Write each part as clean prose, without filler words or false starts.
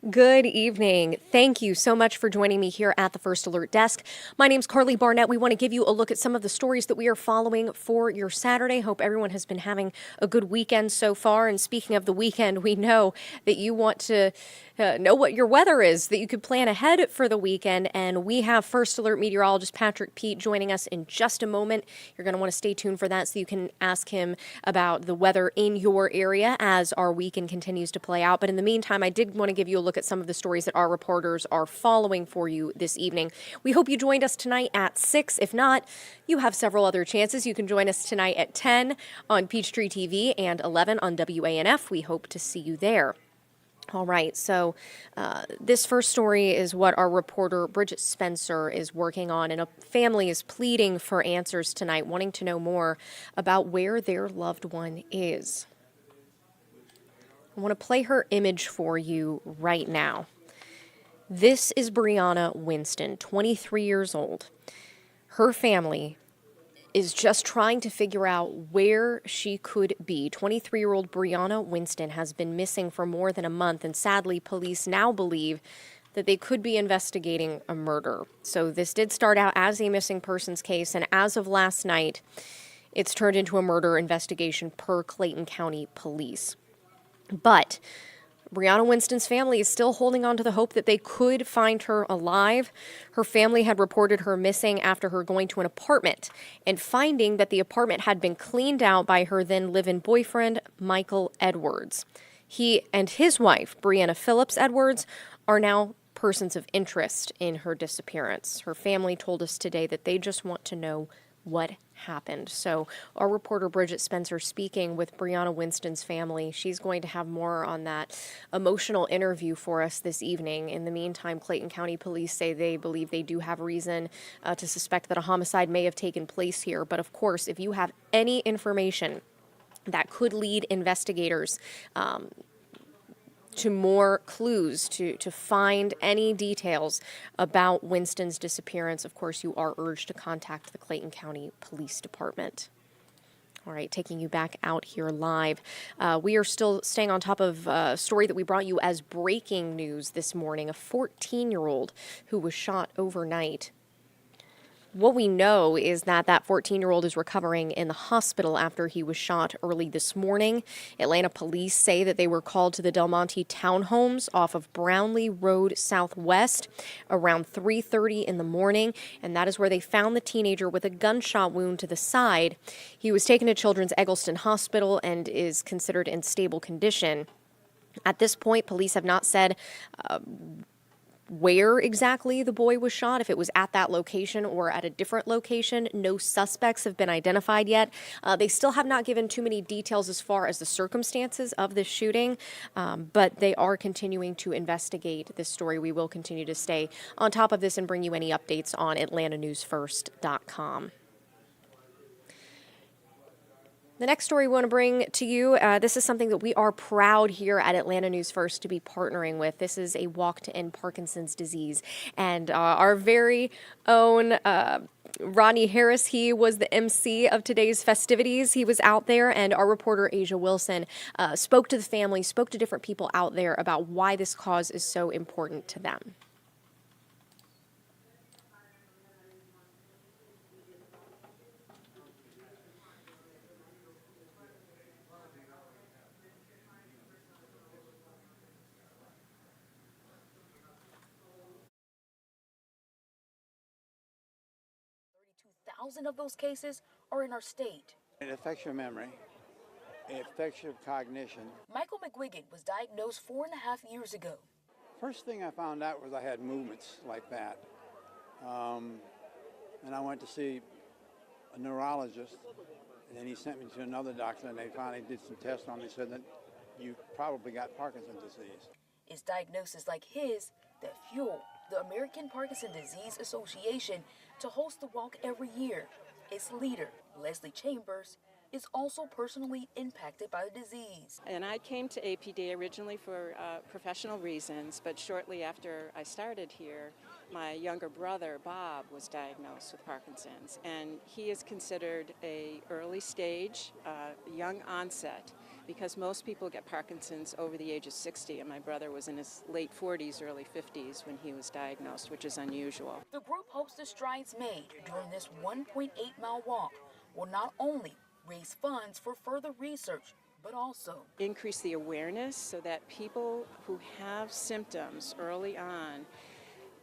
Good evening. Thank you so much for joining me here at the First Alert Desk. My name's Karli Barnett. We want to give you a look at some of the stories that we are following for your Saturday. Hope everyone has been having a good weekend so far. And speaking of the weekend, we know that you want to know what your weather is, that you could plan ahead for the weekend. And we have First Alert meteorologist Patrick Pete joining us in just a moment. You're going to want to stay tuned for that so you can ask him about the weather in your area as our weekend continues to play out. But in the meantime, I did want to give you a look at some of the stories that our reporters are following for you this evening. We hope you joined us tonight at 6. If not, you have several other chances. You can join us tonight at 10 on Peachtree TV and 11 on WANF. We hope to see you there. All right, so this first story is what our reporter Bridget Spencer is working on, and a family is pleading for answers tonight, wanting to know more about where their loved one is. I want to play her image for you right now. This is Brianna Winston, 23 years old. Her family is just trying to figure out where she could be. 23-year-old Brianna Winston has been missing for more than a month, and sadly, police now believe that they could be investigating a murder. So this did start out as a missing persons case, and as of last night, it's turned into a murder investigation per Clayton County Police. But Brianna Winston's family is still holding on to the hope that they could find her alive. Her family had reported her missing after her going to an apartment and finding that the apartment had been cleaned out by her then live-in boyfriend, Michael Edwards. He and his wife, Brianna Phillips Edwards, are now persons of interest in her disappearance. Her family told us today that they just want to know what happened. So our reporter Bridget Spencer speaking with Brianna Winston's family. She's going to have more on that emotional interview for us this evening. In the meantime, Clayton County Police say they believe they do have reason to suspect that a homicide may have taken place here. But of course, if you have any information that could lead investigators to more clues to find any details about Winston's disappearance, of course, you are urged to contact the Clayton County Police Department. All right, taking you back out here live. We are still staying on top of a story that we brought you as breaking news this morning. A 14-year-old who was shot overnight. What we know is that 14-year-old is recovering in the hospital after he was shot early this morning. Atlanta police say that they were called to the Del Monte townhomes off of Brownlee Road Southwest around 3:30 in the morning, and that is where they found the teenager with a gunshot wound to the side. He was taken to Children's Eggleston Hospital and is considered in stable condition. At this point, police have not said where exactly the boy was shot, if it was at that location or at a different location. No suspects have been identified yet. They still have not given too many details as far as the circumstances of this shooting, but they are continuing to investigate this story. We will continue to stay on top of this and bring you any updates on AtlantaNewsFirst.com. The next story we want to bring to you, this is something that we are proud here at Atlanta News First to be partnering with. This is a walk to end Parkinson's disease. And our very own Ronnie Harris, he was the MC of today's festivities. He was out there, and our reporter Asia Wilson spoke to the family, spoke to different people out there about why this cause is so important to them. 1,000 of those cases are in our state. It affects your memory. It affects your cognition. Michael McGuigan was diagnosed 4.5 years ago. First thing I found out was I had movements like that. And I went to see a neurologist, and then he sent me to another doctor, and they finally did some tests on me, said that you probably got Parkinson's disease. It's diagnoses like his that fuel the American Parkinson Disease Association to host the walk every year. Its leader, Leslie Chambers, is also personally impacted by the disease. And I came to APD originally for professional reasons, but shortly after I started here, my younger brother, Bob, was diagnosed with Parkinson's, and he is considered a early stage, young onset, because most people get Parkinson's over the age of 60, and my brother was in his late 40s, early 50s when he was diagnosed, which is unusual. The group hopes the strides made during this 1.8-mile walk will not only raise funds for further research, but also increase the awareness so that people who have symptoms early on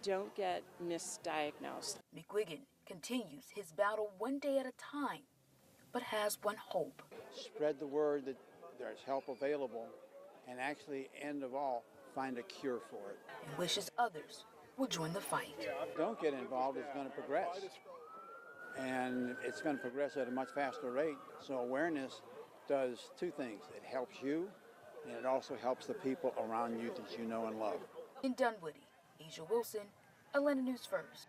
don't get misdiagnosed. McGuigan continues his battle one day at a time, but has one hope. Spread the word that there's help available, and actually, end of all, find a cure for it. And wishes others will join the fight. Don't get involved, it's going to progress. And it's going to progress at a much faster rate. So awareness does two things. It helps you, and it also helps the people around you that you know and love. In Dunwoody, Asia Wilson, Atlanta News First.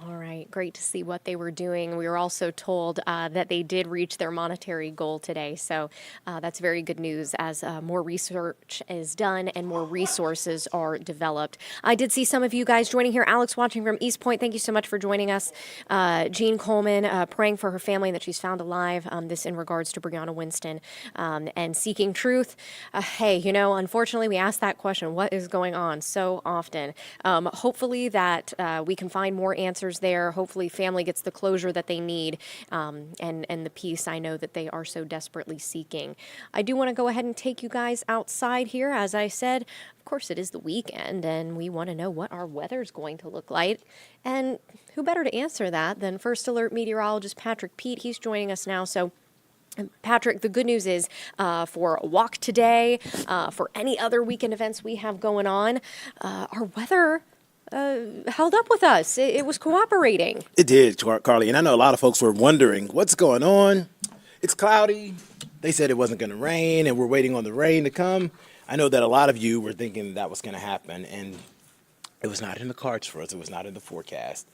All right, great to see what they were doing. We were also told that they did reach their monetary goal today, so that's very good news as more research is done and more resources are developed. I did see some of you guys joining here. Alex watching from East Point, thank you so much for joining us. Jean Coleman praying for her family that she's found alive, this in regards to Brianna Winston, and seeking truth. Hey, you know, unfortunately we ask that question, what is going on, so often. Hopefully that we can find more answers there. Hopefully family gets the closure that they need, and the peace I know that they are so desperately seeking. I do want to go ahead and take you guys outside here. As I said, of course it is the weekend and we want to know what our weather's going to look like. And who better to answer that than First Alert meteorologist Patrick Pete. He's joining us now. So Patrick, the good news is for a walk today, for any other weekend events we have going on, our weather held up with us. It was cooperating. It did, Karli. And I know a lot of folks were wondering, what's going on? It's cloudy. They said it wasn't going to rain, and we're waiting on the rain to come. I know that a lot of you were thinking that was going to happen, and it was not in the cards for us. It was not in the forecast.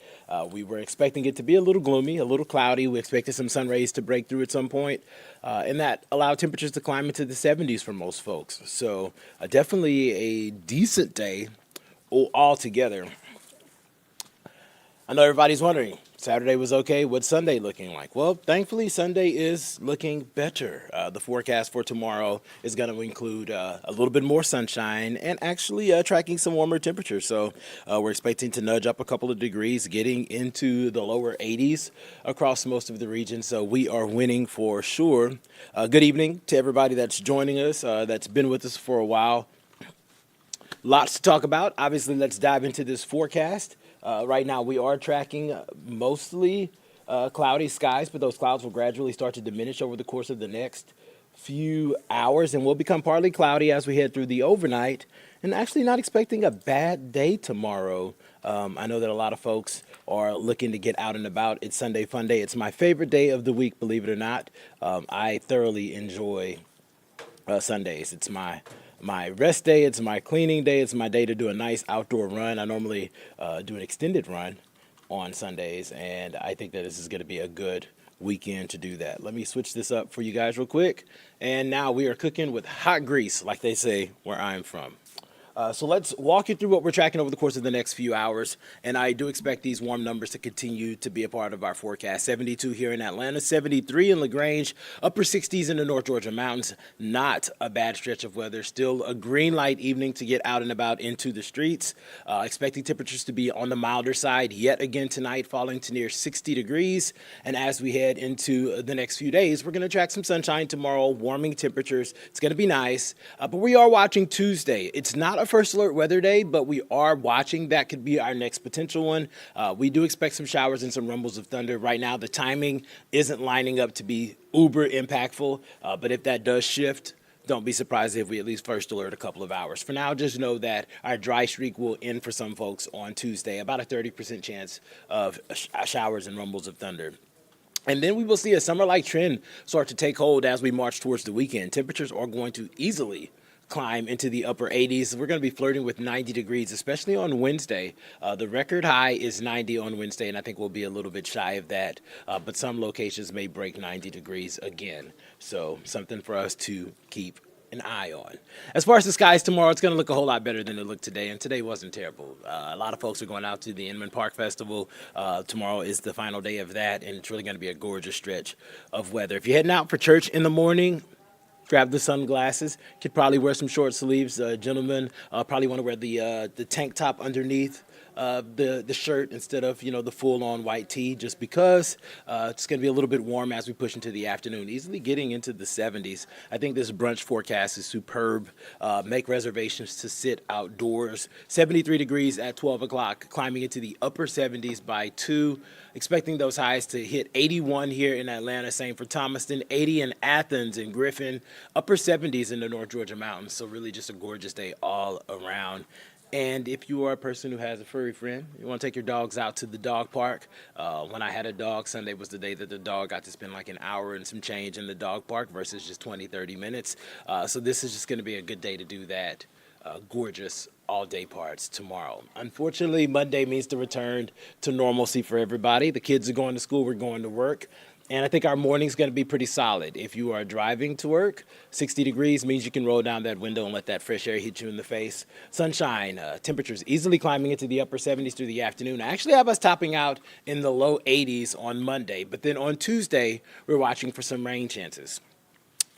We were expecting it to be a little gloomy, a little cloudy. We expected some sun rays to break through at some point, and that allowed temperatures to climb into the 70s for most folks. So definitely a decent day altogether. I know everybody's wondering, Saturday was okay, what's Sunday looking like? Well, thankfully Sunday is looking better. The forecast for tomorrow is going to include a little bit more sunshine and actually tracking some warmer temperatures. So we're expecting to nudge up a couple of degrees, getting into the lower 80s across most of the region. So we are winning for sure. Good evening to everybody that's joining us, that's been with us for a while. Lots to talk about. Obviously, let's dive into this forecast. Right now, we are tracking mostly cloudy skies, but those clouds will gradually start to diminish over the course of the next few hours and will become partly cloudy as we head through the overnight. And actually not expecting a bad day tomorrow. I know that a lot of folks are looking to get out and about. It's Sunday Fun Day. It's my favorite day of the week, believe it or not. I thoroughly enjoy Sundays. It's my rest day, it's my cleaning day, it's my day to do a nice outdoor run. I normally do an extended run on Sundays, and I think that this is going to be a good weekend to do that. Let me switch this up for you guys real quick. And now we are cooking with hot grease, like they say where I'm from. So let's walk you through what we're tracking over the course of the next few hours. And I do expect these warm numbers to continue to be a part of our forecast. 72 here in Atlanta, 73 in LaGrange, upper 60s in the North Georgia mountains. Not a bad stretch of weather. Still a green light evening to get out and about into the streets. Expecting temperatures to be on the milder side yet again tonight, falling to near 60 degrees. And as we head into the next few days, we're going to track some sunshine tomorrow, warming temperatures. It's going to be nice. But we are watching Tuesday. It's not a First Alert weather day, but we are watching. That could be our next potential one. We do expect some showers and some rumbles of thunder. Right now, the timing isn't lining up to be uber impactful, but if that does shift, don't be surprised if we at least First Alert a couple of hours. For now, just know that our dry streak will end for some folks on Tuesday, about a 30% chance of showers and rumbles of thunder. And then we will see a summer-like trend start to take hold as we march towards the weekend. Temperatures are going to easily climb into the upper 80s. We're going to be flirting with 90 degrees, especially on Wednesday. The record high is 90 on Wednesday, and I think we'll be a little bit shy of that. But some locations may break 90 degrees again. So something for us to keep an eye on. As far as the skies tomorrow, it's going to look a whole lot better than it looked today, and today wasn't terrible. A lot of folks are going out to the Inman Park Festival. Tomorrow is the final day of that, and it's really going to be a gorgeous stretch of weather. If you're heading out for church in the morning, grab the sunglasses. Could probably wear some short sleeves. Gentlemen probably want to wear the tank top underneath the shirt instead of the full-on white tee, just because it's going to be a little bit warm as we push into the afternoon, easily getting into the 70s. I think this brunch forecast is superb. Make reservations to sit outdoors. 73 degrees at 12 o'clock, climbing into the upper 70s by 2. Expecting those highs to hit 81 here in Atlanta, same for Thomaston, 80 in Athens and Griffin, upper 70s in the North Georgia mountains. So really just a gorgeous day all around. And if you are a person who has a furry friend, you want to take your dogs out to the dog park. When I had a dog, Sunday was the day that the dog got to spend like an hour and some change in the dog park versus just 20, 30 minutes. So this is just going to be a good day to do that. Gorgeous all-day parts tomorrow. Unfortunately, Monday means the return to normalcy for everybody. The kids are going to school, we're going to work. And I think our morning's going to be pretty solid. If you are driving to work, 60 degrees means you can roll down that window and let that fresh air hit you in the face. Sunshine, temperatures easily climbing into the upper 70s through the afternoon. I actually have us topping out in the low 80s on Monday. But then on Tuesday, we're watching for some rain chances.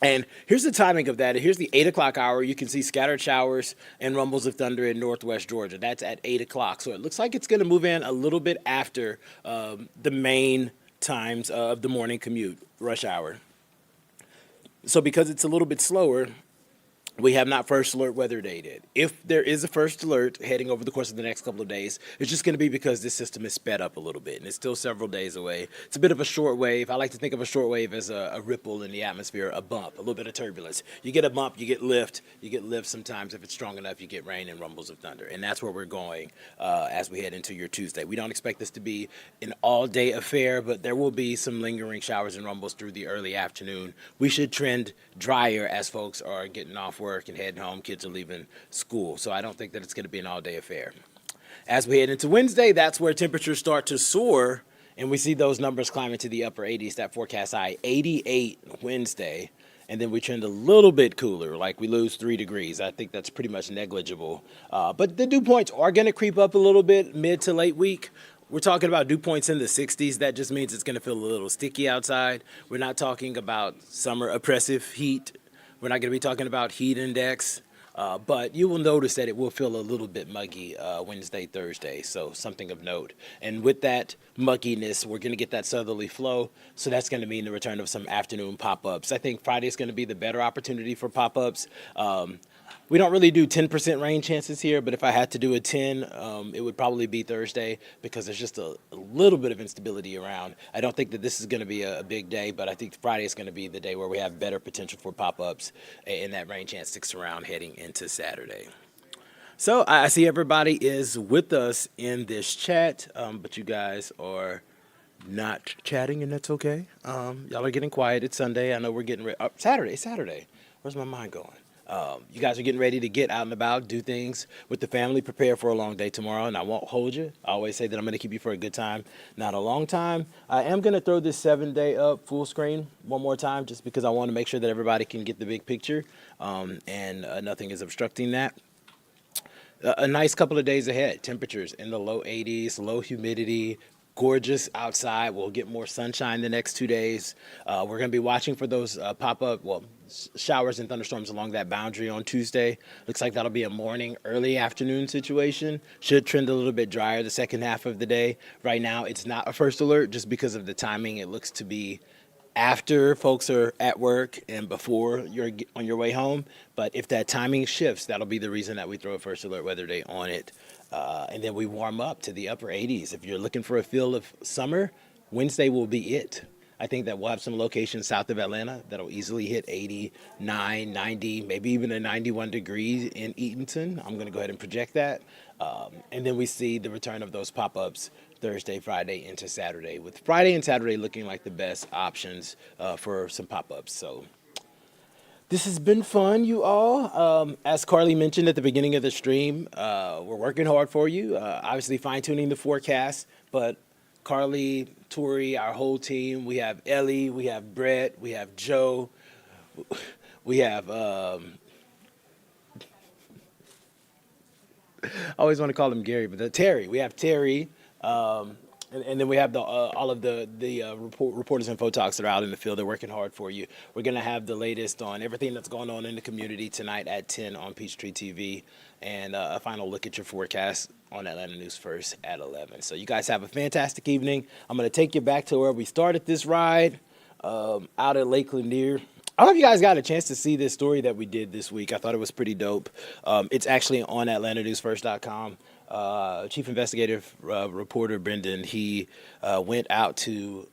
And here's the timing of that. Here's the 8 o'clock hour. You can see scattered showers and rumbles of thunder in northwest Georgia. That's at 8 o'clock. So it looks like it's going to move in a little bit after the main times of the morning commute, rush hour. So because it's a little bit slower, we have not first alert weather dated. If there is a first alert heading over the course of the next couple of days, it's just going to be because this system is sped up a little bit, and it's still several days away. It's a bit of a short wave. I like to think of a short wave as a ripple in the atmosphere, a bump, a little bit of turbulence. You get a bump, you get lift. You get lift sometimes. If it's strong enough, you get rain and rumbles of thunder, and that's where we're going as we head into your Tuesday. We don't expect this to be an all-day affair, but there will be some lingering showers and rumbles through the early afternoon. We should trend drier as folks are getting off work and heading home. Kids are leaving school. So I don't think that it's going to be an all-day affair. As we head into Wednesday, that's where temperatures start to soar, and we see those numbers climbing to the upper 80s. That forecast high, 88 Wednesday, and then we trend a little bit cooler, like we lose 3 degrees. I think that's pretty much negligible. But the dew points are going to creep up a little bit mid to late week. We're talking about dew points in the 60s. That just means it's going to feel a little sticky outside. We're not talking about summer oppressive heat. We're not going to be talking about heat index, but you will notice that it will feel a little bit muggy Wednesday, Thursday, so something of note. And with that mugginess, we're going to get that southerly flow, so that's going to mean the return of some afternoon pop-ups. I think Friday is going to be the better opportunity for pop-ups. We don't really do 10% rain chances here, but if I had to do a 10, it would probably be Thursday because there's just a little bit of instability around. I don't think that this is going to be a big day, but I think Friday is going to be the day where we have better potential for pop-ups, and that rain chance sticks around heading into Saturday. So I see everybody is with us in this chat, but you guys are not chatting, and that's okay. Y'all are getting quiet. It's Sunday. I know we're getting ready. Saturday. Where's my mind going? You guys are getting ready to get out and about, do things with the family, prepare for a long day tomorrow, and I won't hold you. I always say that I'm going to keep you for a good time, not a long time. I am going to throw this 7-day up full screen one more time just because I want to make sure that everybody can get the big picture, and nothing is obstructing that. A nice couple of days ahead. Temperatures in the low 80s, low humidity, gorgeous outside. We'll get more sunshine the next 2 days. We're going to be watching for those pop-up, showers and thunderstorms along that boundary on Tuesday. Looks like that'll be a morning, early afternoon situation. Should trend a little bit drier the second half of the day. Right now, it's not a first alert just because of the timing. It looks to be after folks are at work and before you're on your way home. But if that timing shifts, that'll be the reason that we throw a first alert weather day on it. And then we warm up to the upper 80s. If you're looking for a feel of summer, Wednesday will be it. I think that we'll have some locations south of Atlanta that'll easily hit 89, 90, maybe even a 91 degrees in Eatonton. I'm going to go ahead and project that. And then we see the return of those pop-ups Thursday, Friday into Saturday, with Friday and Saturday looking like the best options for some pop-ups. So this has been fun, you all. As Karli mentioned at the beginning of the stream, we're working hard for you, obviously fine-tuning the forecast, but Karli, Tori, our whole team, we have Ellie, we have Brett, we have Joe, we have I always want to call him Gary, but Terry. We have Terry, and then we have all of the reporters and photogs that are out in the field. They're working hard for you. We're going to have the latest on everything that's going on in the community tonight at 10 on Peachtree TV, and a final look at your forecast on Atlanta News First at 11. So you guys have a fantastic evening. I'm going to take you back to where we started this ride, out at Lake Lanier. I don't know if you guys got a chance to see this story that we did this week. I thought it was pretty dope. It's actually on AtlantaNewsFirst.com. Chief Investigative Reporter Brendan, he went out to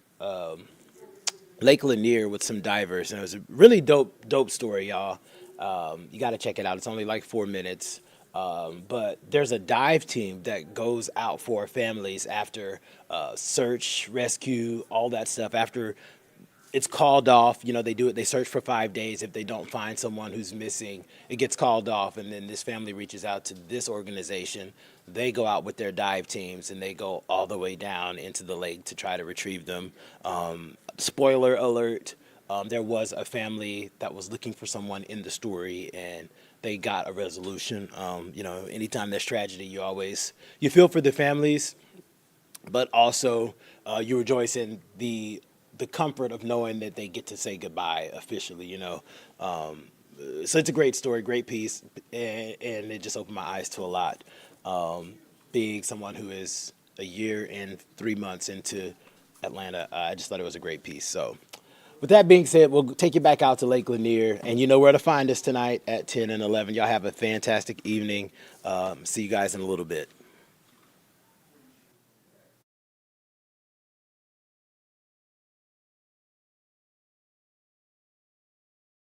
Lake Lanier with some divers, and it was a really dope story, y'all. You got to check it out. It's only like 4 minutes. But there's a dive team that goes out for families after search, rescue, all that stuff. After it's called off, they do it. They search for 5 days. If they don't find someone who's missing, it gets called off. And then this family reaches out to this organization. They go out with their dive teams and they go all the way down into the lake to try to retrieve them. Spoiler alert, there was a family that was looking for someone in the story, and they got a resolution. Anytime there's tragedy, you feel for the families, but also you rejoice in the comfort of knowing that they get to say goodbye officially, So it's a great story, great piece, and it just opened my eyes to a lot. Being someone who is a year and 3 months into Atlanta, I just thought it was a great piece. So with that being said, we'll take you back out to Lake Lanier, and you know where to find us tonight at 10 and 11. Y'all have a fantastic evening. See you guys in a little bit.